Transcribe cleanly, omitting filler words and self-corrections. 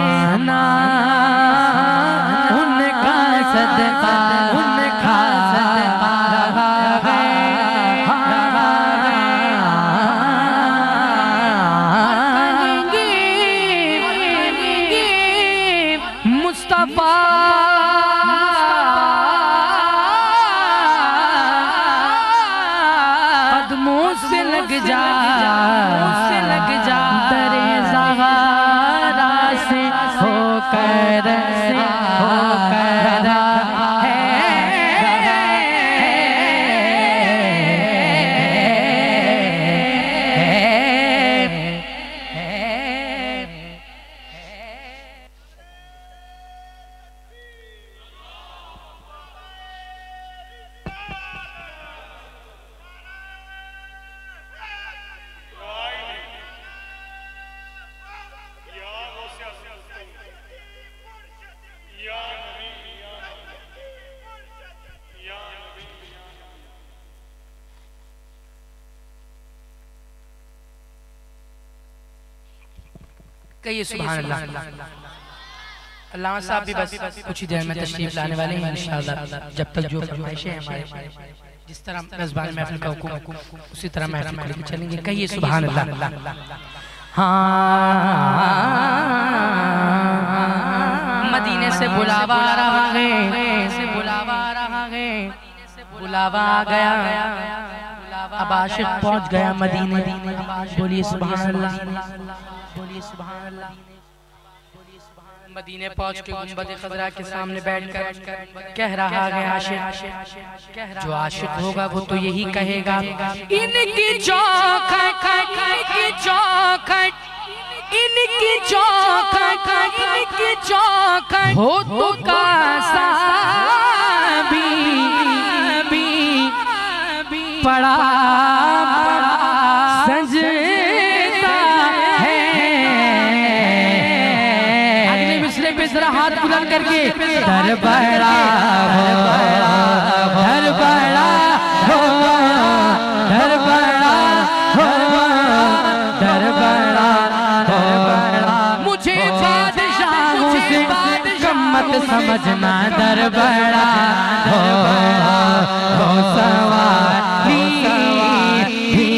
ज़माना उनका सदका उनका सदका मुस्तफा कदमों से लग जा दरे ज़हरा से होकर कहिए सुभान अल्लाह। अल्लामा साहब भी बस कुछ ही देर में तशरीफ लाने वाले हैं इंशाअल्लाह। जब तक जो फरमाइशें हैं हमारे जिस तरह मेज़बान महफिल का हुक्म उसी तरह महफिल को लेकर चलेंगे। कहिए सुभान अल्लाह। हाँ मदीने से बुलावा आ रहा है, बुलावा आ गया, अब आशिक पहुंच गया मदीने। बोलिए सुभान अल्लाह, बोलिए सुभान अल्लाह। मदीने पहुंच के गुंबद खज़रा के सामने बैठकर कह रहा है आशिक, जो आशिक होगा वो तो यही कहेगा इनकी चौखट इनकी चौखट इनकी चौखट इनकी चौखट हो तो कासा भी पड़ा हाथ बुलंद करके दर बड़ा हो, दर बड़ा हो, दर बड़ा हो, दर बड़ा हो। मुझे बादशाहों से कम मत समझना, दर बड़ा हो सवार